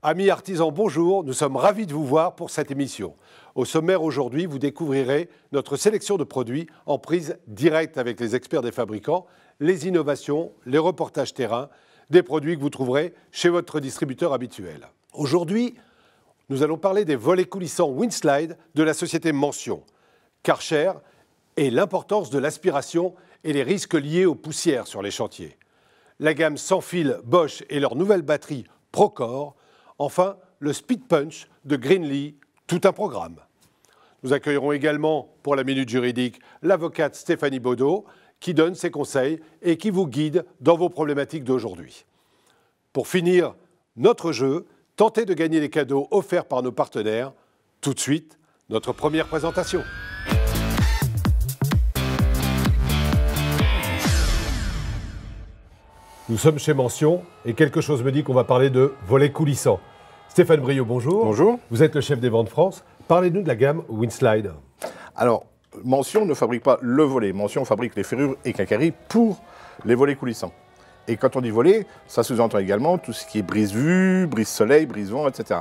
Amis artisans, bonjour, nous sommes ravis de vous voir pour cette émission. Au sommaire aujourd'hui, vous découvrirez notre sélection de produits en prise directe avec les experts des fabricants, les innovations, les reportages terrain, des produits que vous trouverez chez votre distributeur habituel. Aujourd'hui, nous allons parler des volets coulissants Windslide de la société Mention, Karcher et l'importance de l'aspiration et les risques liés aux poussières sur les chantiers. La gamme sans fil Bosch et leur nouvelle batterie Procore. Enfin, le Speed Punch de Greenlee, tout un programme. Nous accueillerons également, pour la Minute Juridique, l'avocate Stéphanie Baudot, qui donne ses conseils et qui vous guide dans vos problématiques d'aujourd'hui. Pour finir notre jeu, tentez de gagner les cadeaux offerts par nos partenaires. Tout de suite, notre première présentation. Nous sommes chez Mention et quelque chose me dit qu'on va parler de volets coulissants. Stéphane Briot, bonjour. Bonjour. Vous êtes le chef des ventes France. Parlez-nous de la gamme Windslide. Alors, Mention ne fabrique pas le volet. Mention fabrique les ferrures et quincailleries pour les volets coulissants. Et quand on dit volet, ça sous-entend également tout ce qui est brise-vue, brise-soleil, brise-vent, etc.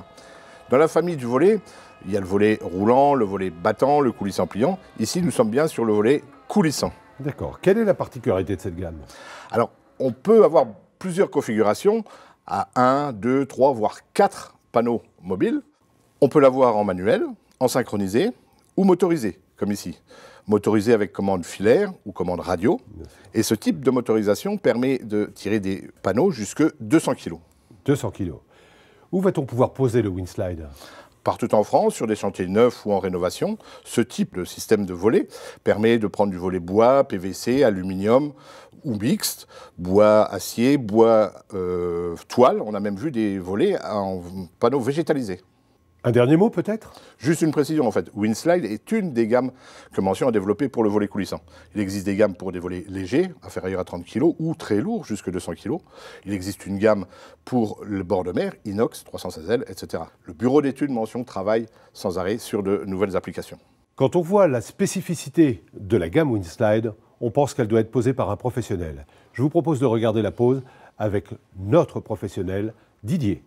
Dans la famille du volet, il y a le volet roulant, le volet battant, le coulissant pliant. Ici, nous sommes bien sur le volet coulissant. D'accord. Quelle est la particularité de cette gamme? Alors, on peut avoir plusieurs configurations à 1, 2, 3, voire 4 panneaux mobiles. On peut l'avoir en manuel, en synchronisé ou motorisé, comme ici. Motorisé avec commande filaire ou commande radio. Et ce type de motorisation permet de tirer des panneaux jusque 200 kg. 200 kg. Où va-t-on pouvoir poser le Windslide? Partout en France, sur des chantiers neufs ou en rénovation, ce type de système de volet permet de prendre du volet bois, PVC, aluminium ou mixte, bois, acier, bois, toile. On a même vu des volets en panneaux végétalisés. Un dernier mot peut-être? Juste une précision en fait. Windslide est une des gammes que Mention a développées pour le volet coulissant. Il existe des gammes pour des volets légers, inférieurs à 30 kg, ou très lourds, jusque 200 kg. Il existe une gamme pour le bord de mer, inox, 316L, etc. Le bureau d'études Mention travaille sans arrêt sur de nouvelles applications. Quand on voit la spécificité de la gamme Windslide, on pense qu'elle doit être posée par un professionnel. Je vous propose de regarder la pose avec notre professionnel, Didier.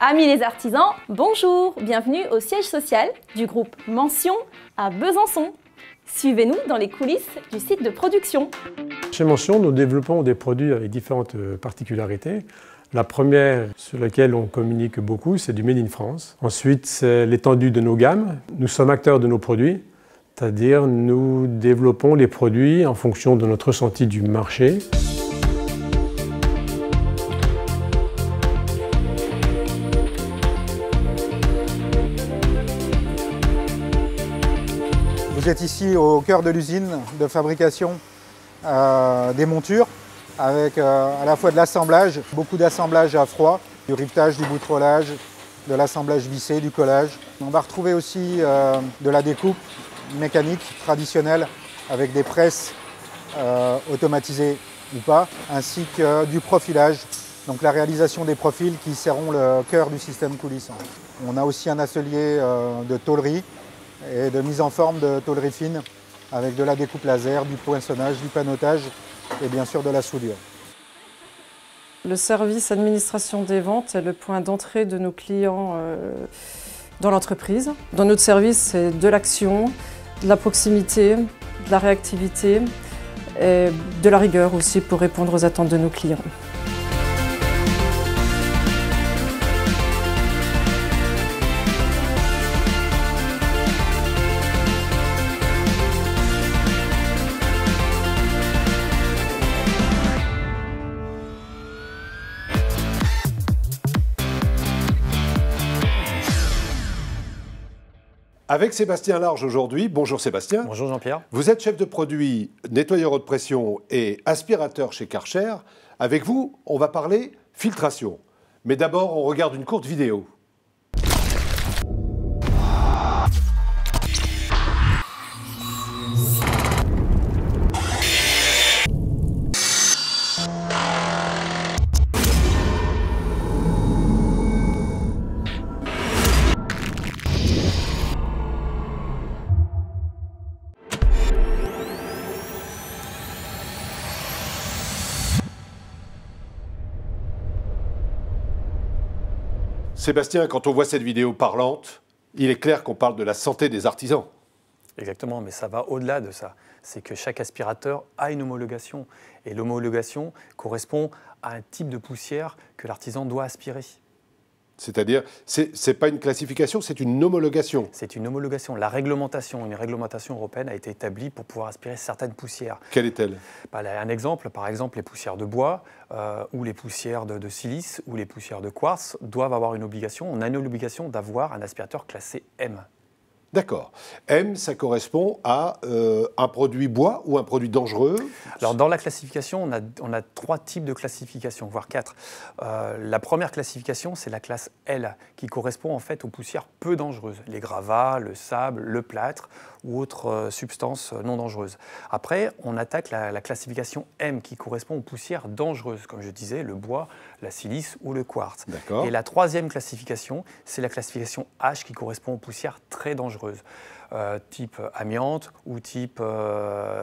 Amis les artisans, bonjour, bienvenue au siège social du groupe Mention à Besançon. Suivez-nous dans les coulisses du site de production. Chez Mention, nous développons des produits avec différentes particularités. La première sur laquelle on communique beaucoup, c'est du Made in France. Ensuite, c'est l'étendue de nos gammes. Nous sommes acteurs de nos produits, c'est-à-dire nous développons les produits en fonction de notre ressenti du marché. Vous êtes ici au cœur de l'usine de fabrication des montures avec à la fois de l'assemblage, beaucoup d'assemblage à froid, du rivetage, du boutrolage, de l'assemblage vissé, du collage. On va retrouver aussi de la découpe mécanique traditionnelle avec des presses automatisées ou pas, ainsi que du profilage donc la réalisation des profils qui seront le cœur du système coulissant. On a aussi un atelier de tôlerie et de mise en forme de tôlerie fine avec de la découpe laser, du poinçonnage, du panotage et bien sûr de la soudure. Le service administration des ventes est le point d'entrée de nos clients dans l'entreprise. Dans notre service, c'est de l'action, de la proximité, de la réactivité et de la rigueur aussi pour répondre aux attentes de nos clients. Avec Sébastien Large aujourd'hui. Bonjour Sébastien. Bonjour Jean-Pierre. Vous êtes chef de produit nettoyeur haute pression et aspirateur chez Karcher. Avec vous, on va parler filtration. Mais d'abord, on regarde une courte vidéo. Sébastien, quand on voit cette vidéo parlante, il est clair qu'on parle de la santé des artisans. Exactement, mais ça va au-delà de ça. C'est que chaque aspirateur a une homologation. Et l'homologation correspond à un type de poussière que l'artisan doit aspirer. C'est-à-dire, c'est pas une classification, c'est une homologation. C'est une homologation. La réglementation, une réglementation européenne a été établie pour pouvoir aspirer certaines poussières. Quelle est-elle? Un exemple, par exemple, les poussières de bois ou les poussières de silice ou les poussières de quartz doivent avoir une obligation. On a une obligation d'avoir un aspirateur classé M. D'accord. M, ça correspond à un produit bois ou un produit dangereux? Alors, dans la classification, on a 3 types de classification, voire 4. La première classification, c'est la classe L, qui correspond en fait aux poussières peu dangereuses, les gravats, le sable, le plâtre ou autres substances non dangereuses. Après, on attaque la classification M, qui correspond aux poussières dangereuses, comme je disais, le bois, la silice ou le quartz. D'accord. Et la troisième classification, c'est la classification H, qui correspond aux poussières très dangereuses. Type amiante ou type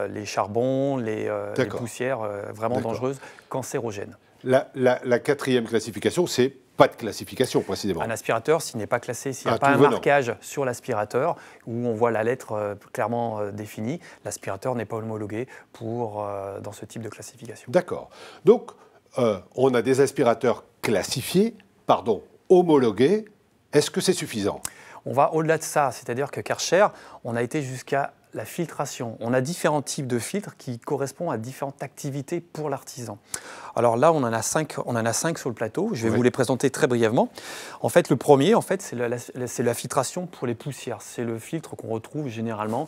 les charbons, les poussières vraiment dangereuses, cancérogènes. La quatrième classification, c'est pas de classification précisément. Un aspirateur, s'il n'est pas classé, s'il n'y a pas un marquage sur l'aspirateur où on voit la lettre clairement définie, l'aspirateur n'est pas homologué dans ce type de classification. D'accord. Donc, on a des aspirateurs classifiés, homologués. Est-ce que c'est suffisant? On va au-delà de ça, c'est-à-dire que Karcher, on a été jusqu'à la filtration. On a différents types de filtres qui correspondent à différentes activités pour l'artisan. Alors là, on en a 5 sur le plateau. Je vais vous les présenter très brièvement. En fait, le premier, c'est la filtration pour les poussières. C'est le filtre qu'on retrouve généralement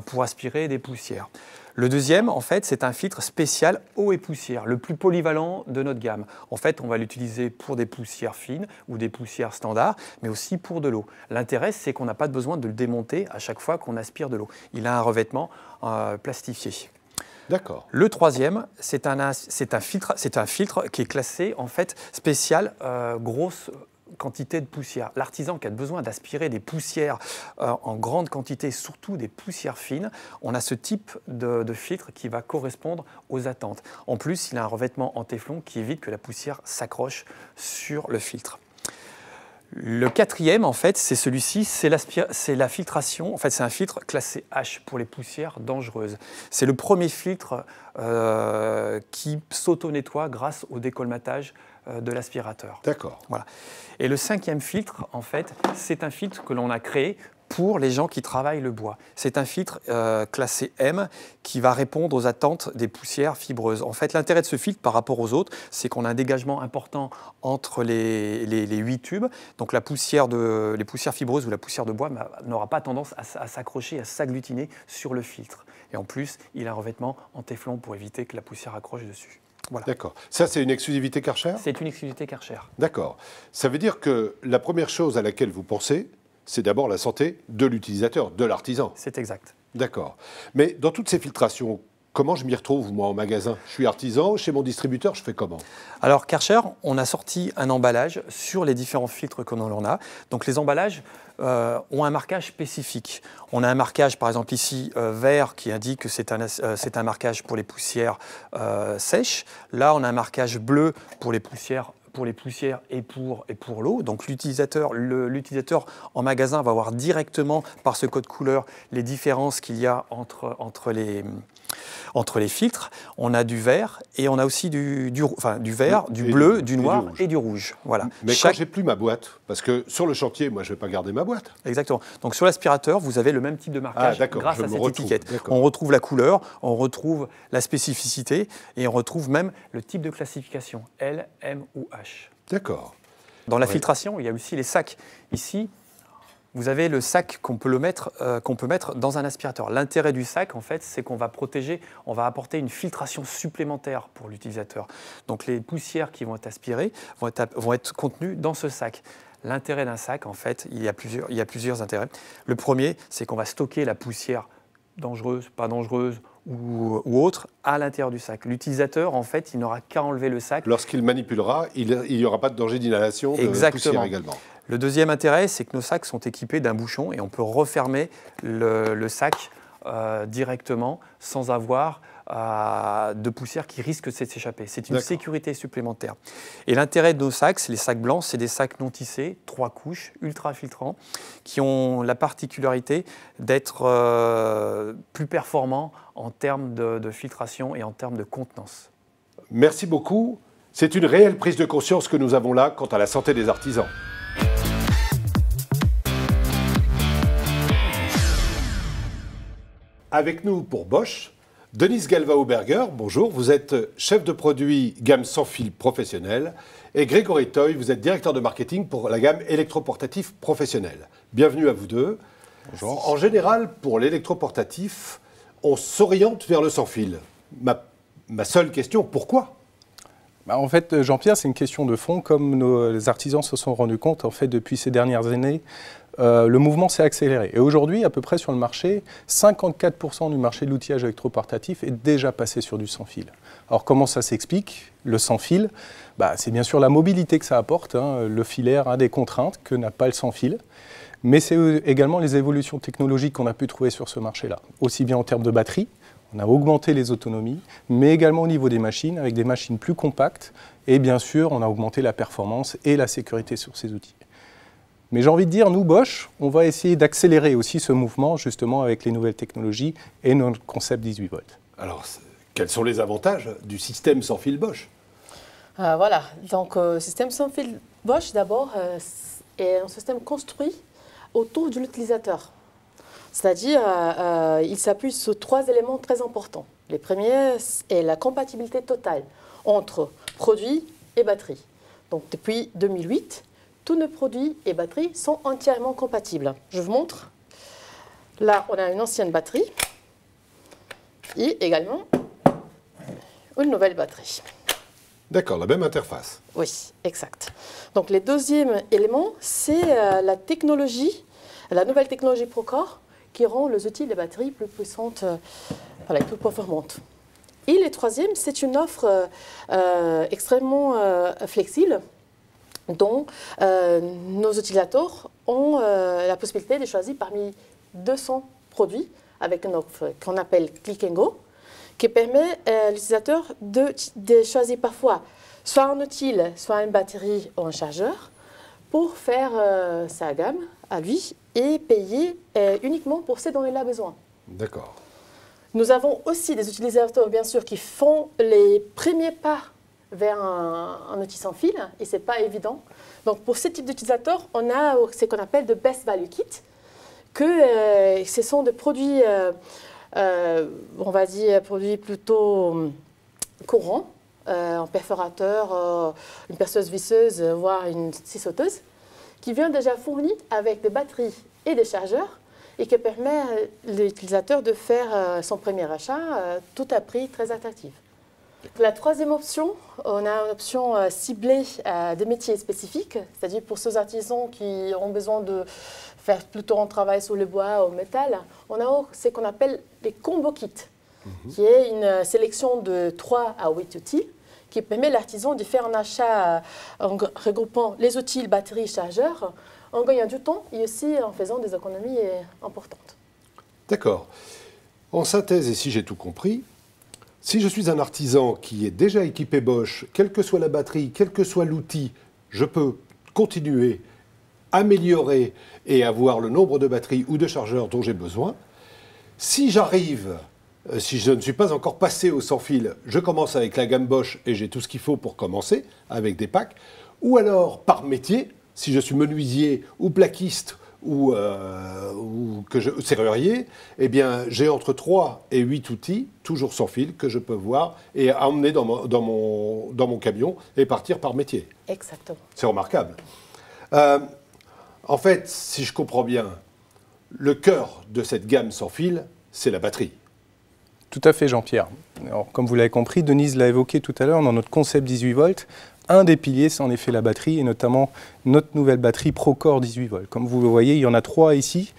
pour aspirer des poussières. Le deuxième, en fait, c'est un filtre spécial eau et poussière, le plus polyvalent de notre gamme. En fait, on va l'utiliser pour des poussières fines ou des poussières standards, mais aussi pour de l'eau. L'intérêt, c'est qu'on n'a pas besoin de le démonter à chaque fois qu'on aspire de l'eau. Il a un revêtement plastifié. D'accord. Le troisième, c'est un filtre qui est classé, en fait, spécial grosse quantité de poussière. L'artisan qui a besoin d'aspirer des poussières en grande quantité, surtout des poussières fines, on a ce type de filtre qui va correspondre aux attentes. En plus, il a un revêtement en téflon qui évite que la poussière s'accroche sur le filtre. Le quatrième, en fait, c'est celui-ci, c'est la filtration. En fait, c'est un filtre classé H pour les poussières dangereuses. C'est le premier filtre qui s'auto-nettoie grâce au décolmatage de l'aspirateur. D'accord. Voilà. Et le cinquième filtre, en fait, c'est un filtre que l'on a créé pour les gens qui travaillent le bois. C'est un filtre classé M qui va répondre aux attentes des poussières fibreuses. En fait, l'intérêt de ce filtre par rapport aux autres, c'est qu'on a un dégagement important entre les 8 tubes. Donc les poussières fibreuses ou la poussière de bois n'aura pas tendance à s'accrocher, à s'agglutiner sur le filtre. Et en plus, il a un revêtement en téflon pour éviter que la poussière accroche dessus. Voilà. D'accord. Ça, c'est une exclusivité Karcher? C'est une exclusivité Karcher. D'accord. Ça veut dire que la première chose à laquelle vous pensez, c'est d'abord la santé de l'utilisateur, de l'artisan. C'est exact. D'accord. Mais dans toutes ces filtrations Comment je m'y retrouve, moi, en magasin? Je suis artisan, chez mon distributeur, je fais comment? Alors, Karcher, on a sorti un emballage sur les différents filtres que l'on a. Donc, les emballages ont un marquage spécifique. On a un marquage, par exemple ici, vert, qui indique que c'est un marquage pour les poussières sèches. Là, on a un marquage bleu pour les poussières et pour l'eau. Donc l'utilisateur en magasin va voir directement par ce code couleur les différences qu'il y a entre les filtres. On a du vert et on a aussi du vert, du bleu, du noir et du rouge. Voilà. Mais quand j'ai plus ma boîte, parce que sur le chantier, moi je ne vais pas garder ma boîte. Exactement. Donc sur l'aspirateur, vous avez le même type de marquage grâce à cette étiquette. On retrouve la couleur, on retrouve la spécificité et on retrouve même le type de classification, L, M ou H. D'accord. Dans la filtration, il y a aussi les sacs. Ici, vous avez le sac qu'on peut mettre dans un aspirateur. L'intérêt du sac, en fait, c'est qu'on va protéger, on va apporter une filtration supplémentaire pour l'utilisateur. Donc les poussières qui vont être aspirées vont être contenues dans ce sac. L'intérêt d'un sac, en fait, il y a plusieurs intérêts. Le premier, c'est qu'on va stocker la poussière dangereuse, pas dangereuse, ou autre, à l'intérieur du sac. L'utilisateur, en fait, il n'aura qu'à enlever le sac. Lorsqu'il manipulera, il n'y aura pas de danger d'inhalation de poussière également. Le deuxième intérêt, c'est que nos sacs sont équipés d'un bouchon et on peut refermer le sac directement sans avoir de poussière qui risque de s'échapper. C'est une sécurité supplémentaire. Et l'intérêt de nos sacs, c'est les sacs blancs, c'est des sacs non tissés, 3 couches, ultra filtrants, qui ont la particularité d'être plus performants en termes de filtration et en termes de contenance. Merci beaucoup. C'est une réelle prise de conscience que nous avons là quant à la santé des artisans. Avec nous pour Bosch, Denise Galvao-Berger, bonjour, vous êtes chef de produit gamme sans fil professionnel et Grégory Toy, vous êtes directeur de marketing pour la gamme électroportatif professionnel. Bienvenue à vous deux. Bonjour. En général, pour l'électroportatif, on s'oriente vers le sans fil. Ma seule question, pourquoi ? En fait, Jean-Pierre, c'est une question de fond. Comme nos artisans se sont rendus compte, en fait, depuis ces dernières années, le mouvement s'est accéléré. Et aujourd'hui, à peu près sur le marché, 54% du marché de l'outillage électroportatif est déjà passé sur du sans-fil. Alors comment ça s'explique? Le sans-fil, c'est bien sûr la mobilité que ça apporte. Le filaire a des contraintes que n'a pas le sans-fil. Mais c'est également les évolutions technologiques qu'on a pu trouver sur ce marché-là. Aussi bien en termes de batterie, on a augmenté les autonomies, mais également au niveau des machines, avec des machines plus compactes. Et bien sûr, on a augmenté la performance et la sécurité sur ces outils. Mais j'ai envie de dire, nous, Bosch, on va essayer d'accélérer aussi ce mouvement, justement, avec les nouvelles technologies et notre concept 18 volts. Alors, quels sont les avantages du système sans fil Bosch? Voilà, donc système sans fil Bosch, d'abord, est un système construit autour de l'utilisateur. C'est-à-dire, il s'appuie sur 3 éléments très importants. Les premiers est la compatibilité totale entre produits et batterie. Donc, depuis 2008, tous nos produits et batteries sont entièrement compatibles. Je vous montre. Là, on a une ancienne batterie et également une nouvelle batterie. D'accord, la même interface. Oui, exact. Donc, le deuxième élément, c'est la technologie, la nouvelle technologie Procore qui rend les outils de batterie plus puissantes, plus performantes. Et le troisième, c'est une offre extrêmement flexible dont nos utilisateurs ont la possibilité de choisir parmi 200 produits avec une offre qu'on appelle Click and Go, qui permet à l'utilisateur de choisir parfois soit un outil, soit une batterie ou un chargeur pour faire sa gamme à lui et payer uniquement pour ce dont il a besoin. D'accord. Nous avons aussi des utilisateurs, bien sûr, qui font les premiers pas vers un outil sans fil, et ce n'est pas évident. Donc, pour ce type d'utilisateurs, on a ce qu'on appelle de Best Value Kit, que ce sont des produits, on va dire, produits plutôt courants, un perforateur, une perceuse visseuse, voire une scie sauteuse, qui vient déjà fourni avec des batteries et des chargeurs, et qui permet à l'utilisateur de faire son premier achat tout à prix très attractif. La troisième option, on a une option ciblée à des métiers spécifiques, c'est-à-dire pour ceux artisans qui ont besoin de faire plutôt un travail sur le bois ou le métal, on a ce qu'on appelle les combo kits. qui est une sélection de 3 à 8 outils qui permet à l'artisan de faire un achat en regroupant les outils, batteries, chargeurs, en gagnant du temps et aussi en faisant des économies importantes. D'accord. En synthèse, et si j'ai tout compris, si je suis un artisan qui est déjà équipé Bosch, quelle que soit la batterie, quel que soit l'outil, je peux continuer, améliorer et avoir le nombre de batteries ou de chargeurs dont j'ai besoin. Si j'arrive, si je ne suis pas encore passé au sans fil, je commence avec la gamme Bosch et j'ai tout ce qu'il faut pour commencer, avec des packs. Ou alors, par métier, si je suis menuisier ou plaquiste ou serrurier, eh bien, j'ai entre 3 et 8 outils, toujours sans fil, que je peux voir et emmener dans mon camion et partir par métier. Exactement. C'est remarquable. En fait, si je comprends bien, le cœur de cette gamme sans fil, c'est la batterie. Tout à fait, Jean-Pierre. Alors, comme vous l'avez compris, Denise l'a évoqué tout à l'heure dans notre concept 18 volts. Un des piliers, c'est en effet la batterie, et notamment notre nouvelle batterie Procore 18 volts. Comme vous le voyez, il y en a 3 ici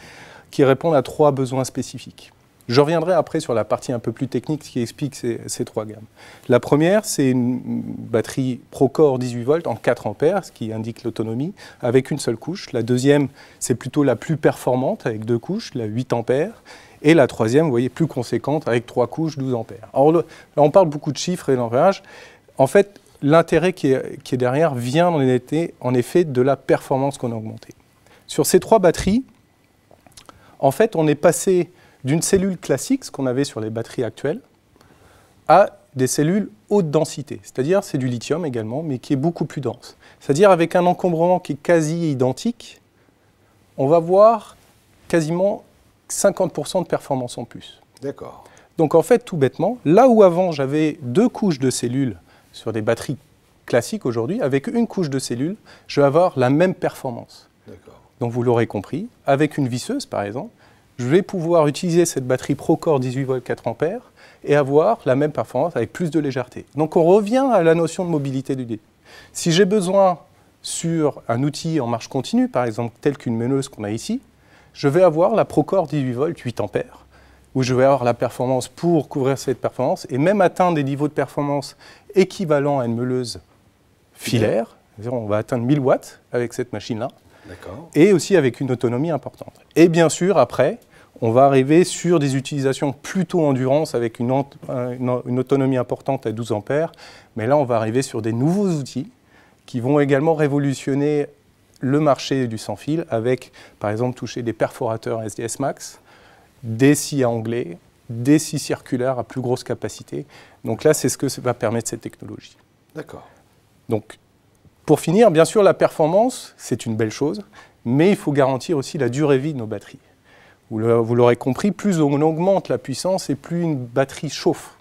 qui répondent à 3 besoins spécifiques. Je reviendrai après sur la partie un peu plus technique qui explique ces 3 gammes. La première, c'est une batterie Procore 18 volts en 4 ampères, ce qui indique l'autonomie, avec une seule couche. La deuxième, c'est plutôt la plus performante, avec 2 couches, la 8 ampères. Et la troisième, vous voyez, plus conséquente, avec 3 couches, 12 ampères. Alors là, on parle beaucoup de chiffres et d'ampérage. En fait, l'intérêt qui est derrière vient en effet de la performance qu'on a augmentée. Sur ces 3 batteries, en fait, on est passé d'une cellule classique, ce qu'on avait sur les batteries actuelles, à des cellules haute densité. C'est-à-dire, c'est du lithium également, mais qui est beaucoup plus dense. C'est-à-dire, avec un encombrement qui est quasi identique, on va voir quasiment 50% de performance en plus. D'accord. Donc en fait, tout bêtement, là où avant j'avais 2 couches de cellules sur des batteries classiques aujourd'hui, avec une couche de cellules, je vais avoir la même performance. D'accord. Donc vous l'aurez compris, avec une visseuse par exemple, je vais pouvoir utiliser cette batterie Procore 18 volts 4 ampères et avoir la même performance avec plus de légèreté. Donc on revient à la notion de mobilité du débit. Si j'ai besoin sur un outil en marche continue, par exemple tel qu'une meneuse qu'on a ici, je vais avoir la Procore 18 volts 8 ampères, où je vais avoir la performance pour couvrir cette performance et même atteindre des niveaux de performance équivalents à une meuleuse filaire. On va atteindre 1000 watts avec cette machine-là. Et aussi avec une autonomie importante. Et bien sûr, après, on va arriver sur des utilisations plutôt endurance avec une autonomie importante à 12 ampères. Mais là, on va arriver sur des nouveaux outils qui vont également révolutionner le marché du sans-fil avec, par exemple, toucher des perforateurs SDS Max, des scies à onglets, des scies circulaires à plus grosse capacité. Donc là, c'est ce que va permettre cette technologie. D'accord. Donc, pour finir, bien sûr, la performance, c'est une belle chose, mais il faut garantir aussi la durée de vie de nos batteries. Vous l'aurez compris, plus on augmente la puissance et plus une batterie chauffe.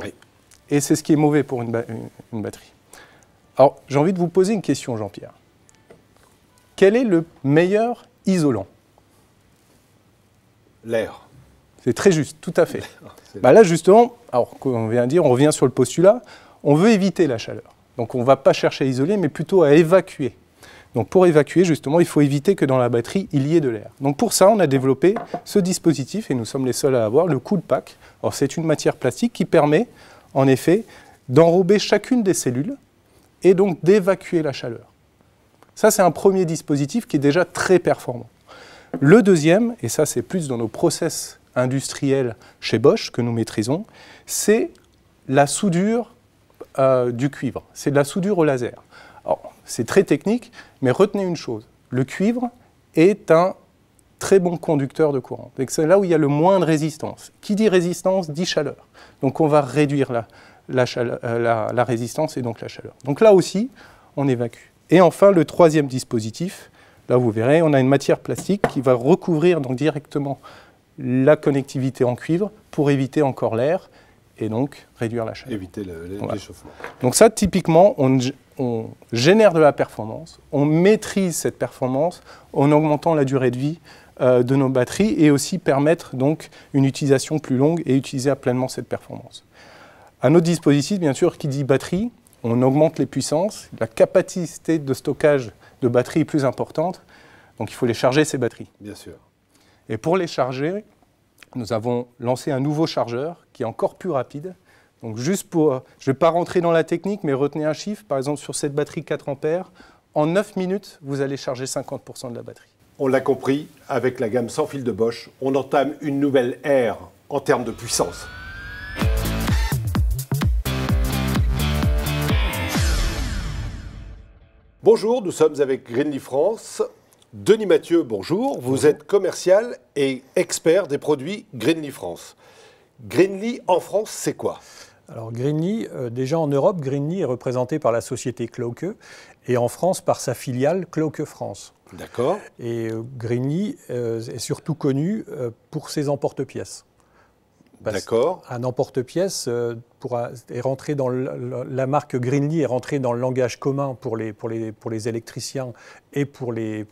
Oui. Et c'est ce qui est mauvais pour une batterie. Alors, j'ai envie de vous poser une question, Jean-Pierre. Quel est le meilleur isolant? L'air. C'est très juste, tout à fait. Là, justement, alors on vient de dire, on revient sur le postulat, on veut éviter la chaleur. Donc on ne va pas chercher à isoler, mais plutôt à évacuer. Donc pour évacuer, justement, il faut éviter que dans la batterie, il y ait de l'air. Donc pour ça, on a développé ce dispositif, et nous sommes les seuls à avoir, le Cool Pack. Alors c'est une matière plastique qui permet, en effet, d'enrober chacune des cellules et donc d'évacuer la chaleur. Ça, c'est un premier dispositif qui est déjà très performant. Le deuxième, et ça c'est plus dans nos process industriels chez Bosch que nous maîtrisons, c'est la soudure du cuivre. C'est de la soudure au laser. Alors, c'est très technique, mais retenez une chose. Le cuivre est un très bon conducteur de courant. C'est là où il y a le moins de résistance. Qui dit résistance, dit chaleur. Donc on va réduire la résistance et donc la chaleur. Donc là aussi, on évacue. Et enfin, le troisième dispositif, là vous verrez, on a une matière plastique qui va recouvrir donc directement la connectivité en cuivre pour éviter encore l'air et donc réduire la chaleur. Éviter l'échauffement. Donc ça, typiquement, on génère de la performance, on maîtrise cette performance en augmentant la durée de vie de nos batteries et aussi permettre donc une utilisation plus longue et utiliser pleinement cette performance. Un autre dispositif, bien sûr, qui dit batterie, on augmente les puissances, la capacité de stockage de batterie est plus importante, donc il faut les charger, ces batteries. Bien sûr. Et pour les charger, nous avons lancé un nouveau chargeur qui est encore plus rapide. Donc juste pour, je ne vais pas rentrer dans la technique, mais retenez un chiffre. Par exemple, sur cette batterie 4 ampères, en 9 minutes, vous allez charger 50% de la batterie. On l'a compris, avec la gamme sans fil de Bosch, on entame une nouvelle ère en termes de puissance. Bonjour, nous sommes avec Greenly France. Denis Mathieu, bonjour. Vous êtes commercial et expert des produits Greenly France. Greenly en France, c'est quoi ? Alors Greenly, déjà en Europe, Greenly est représenté par la société Klauke et en France par sa filiale Klauke France. D'accord. Et Greenly est surtout connu pour ses emporte-pièces. D'accord. Un emporte-pièces est rentré dans la marque Greenly est rentrée dans le langage commun pour les électriciens et pour les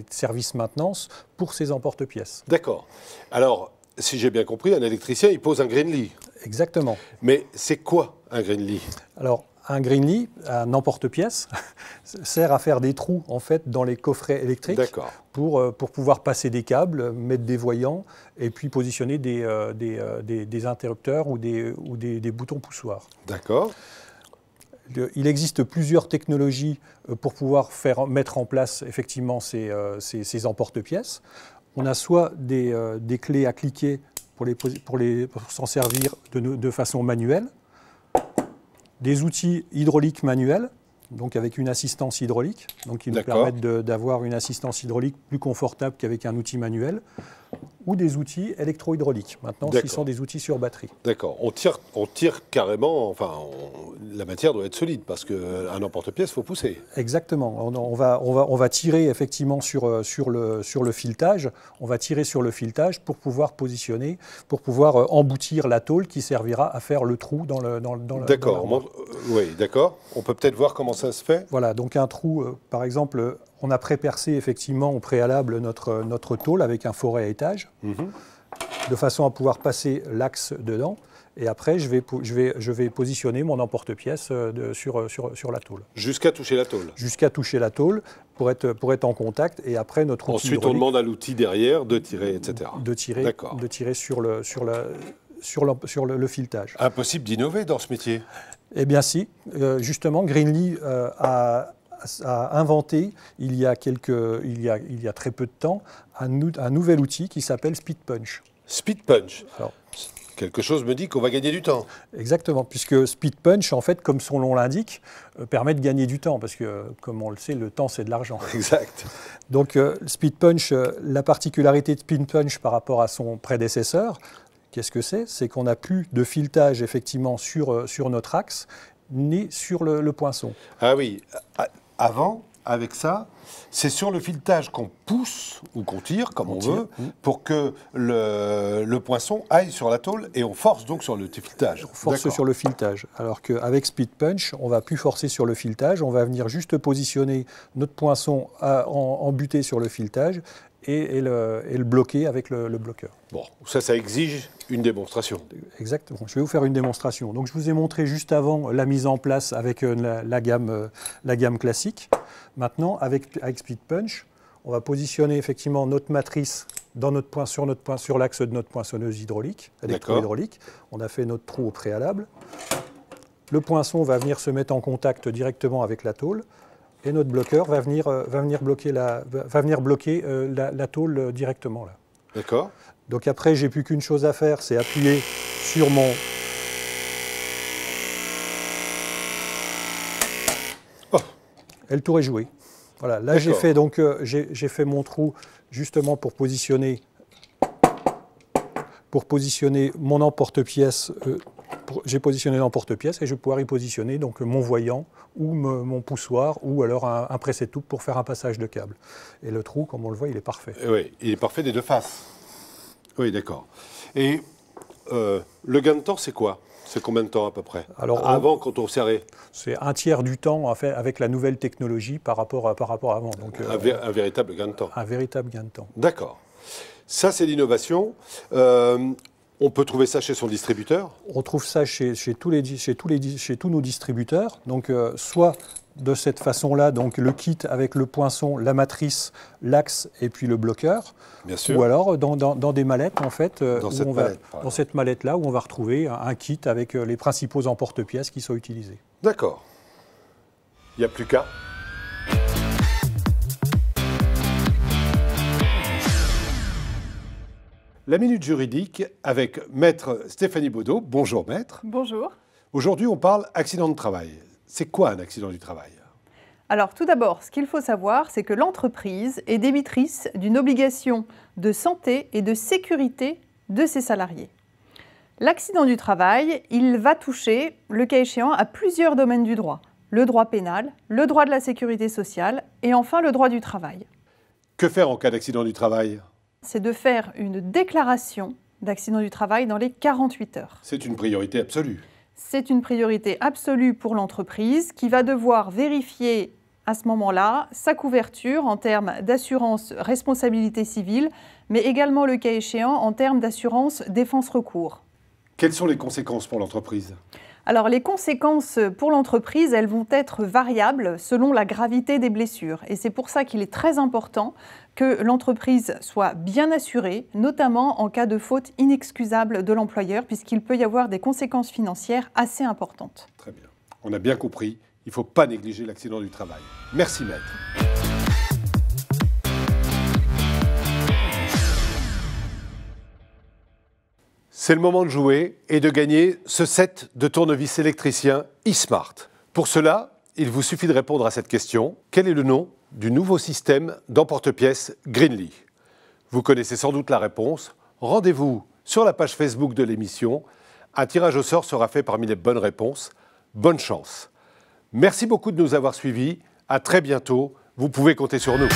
services maintenance pour ses emporte-pièces. D'accord. Alors, si j'ai bien compris, un électricien, il pose un Greenly. Exactement. Mais c'est quoi un Greenly ? Alors, un Greenly, un emporte-pièces, sert à faire des trous en fait dans les coffrets électriques pour pouvoir passer des câbles, mettre des voyants et puis positionner des interrupteurs ou des boutons poussoirs. D'accord. Il existe plusieurs technologies pour pouvoir mettre en place effectivement ces emporte-pièces. On a soit des clés à cliquer pour s'en servir de façon manuelle, des outils hydrauliques manuels, donc avec une assistance hydraulique, donc qui nous permettent d'avoir une assistance hydraulique plus confortable qu'avec un outil manuel, ou des outils électro-hydrauliques. Maintenant, ce sont des outils sur batterie. D'accord. On tire carrément, enfin, la matière doit être solide, parce qu'un emporte-pièce, il faut pousser. Exactement. On va tirer effectivement sur le filetage. On va tirer sur le filetage pour pouvoir positionner, pour pouvoir emboutir la tôle qui servira à faire le trou dans le. D'accord. Oui, d'accord. On peut peut-être voir comment ça se fait. Voilà. Donc un trou, par exemple. On a pré-percé effectivement au préalable notre tôle avec un forêt à étage, de façon à pouvoir passer l'axe dedans. Et après, je vais positionner mon emporte-pièce sur la tôle. Jusqu'à toucher la tôle. Jusqu'à toucher la tôle pour être en contact. Et après, notre outil Ensuite, on demande à l'outil derrière de tirer, etc. De tirer sur le le filetage. Impossible d'innover dans ce métier. Eh bien si. Justement, Greenly a inventé, il y a très peu de temps, un nouvel outil qui s'appelle Speed Punch. Speed Punch. Alors, quelque chose me dit qu'on va gagner du temps. Exactement, puisque Speed Punch, en fait, comme son nom l'indique, permet de gagner du temps, parce que, comme on le sait, le temps, c'est de l'argent. Exact. Donc, Speed Punch, la particularité de Speed Punch par rapport à son prédécesseur, qu'est-ce que c'est ? C'est qu'on n'a plus de filetage, effectivement, sur notre axe, ni sur le poinçon. Ah oui. Avant, avec ça, c'est sur le filetage qu'on pousse ou qu'on tire, comme on veut, pour que le poinçon aille sur la tôle et on force donc sur le filetage. On force sur le filetage. Alors qu'avec Speed Punch, on ne va plus forcer sur le filetage, on va venir juste positionner notre poinçon embuté sur le filetage et le bloquer avec le bloqueur. Bon, ça exige une démonstration. Exactement. Je vais vous faire une démonstration. Donc, je vous ai montré juste avant la mise en place avec la gamme classique. Maintenant, avec Speed Punch, on va positionner effectivement notre matrice sur l'axe de notre poinçonneuse hydraulique, électro-hydraulique. On a fait notre trou au préalable. Le poinçon va venir se mettre en contact directement avec la tôle. Et notre bloqueur va venir bloquer la tôle directement là. D'accord. Donc après, j'ai plus qu'une chose à faire, c'est appuyer sur mon... Oh. Et le tour est joué. Voilà. Là, j'ai fait mon trou justement pour positionner mon emporte-pièce. J'ai positionné l'emporte-pièce et je vais pouvoir y positionner donc mon voyant ou mon poussoir ou alors un pressé-toupe pour faire un passage de câble. Et le trou, comme on le voit, il est parfait. Oui, il est parfait des deux faces. Oui, d'accord. Et le gain de temps, c'est quoi ? C'est combien de temps à peu près ? Alors, avant, quand on serrait ? C'est un tiers du temps en fait, avec la nouvelle technologie par rapport à avant. Donc, un véritable gain de temps. Un véritable gain de temps. D'accord. Ça, c'est l'innovation. On peut trouver ça chez son distributeur ? On trouve ça chez tous nos distributeurs. Donc, soit de cette façon-là, donc le kit avec le poinçon, la matrice, l'axe et puis le bloqueur. Bien sûr. Ou alors dans des mallettes, en fait, Dans cette mallette-là, où on va retrouver un kit avec les principaux emporte-pièces qui sont utilisés. D'accord. Il n'y a plus qu'à. La minute juridique avec Maître Stéphanie Baudot. Bonjour Maître. Bonjour. Aujourd'hui, on parle accident de travail. C'est quoi un accident du travail? Alors tout d'abord, ce qu'il faut savoir, c'est que l'entreprise est débitrice d'une obligation de santé et de sécurité de ses salariés. L'accident du travail, il va toucher, le cas échéant, à plusieurs domaines du droit. Le droit pénal, le droit de la sécurité sociale et enfin le droit du travail. Que faire en cas d'accident du travail? C'est de faire une déclaration d'accident du travail dans les 48 heures. C'est une priorité absolue. C'est une priorité absolue pour l'entreprise qui va devoir vérifier à ce moment-là sa couverture en termes d'assurance responsabilité civile, mais également le cas échéant en termes d'assurance défense recours. Quelles sont les conséquences pour l'entreprise? Alors les conséquences pour l'entreprise, elles vont être variables selon la gravité des blessures. Et c'est pour ça qu'il est très important que l'entreprise soit bien assurée, notamment en cas de faute inexcusable de l'employeur, puisqu'il peut y avoir des conséquences financières assez importantes. Très bien. On a bien compris, il ne faut pas négliger l'accident du travail. Merci Maître. C'est le moment de jouer et de gagner ce set de tournevis électricien eSmart. Pour cela, il vous suffit de répondre à cette question. Quel est le nom du nouveau système d'emporte-pièces Greenly? Vous connaissez sans doute la réponse. Rendez-vous sur la page Facebook de l'émission. Un tirage au sort sera fait parmi les bonnes réponses. Bonne chance. Merci beaucoup de nous avoir suivis. À très bientôt. Vous pouvez compter sur nous.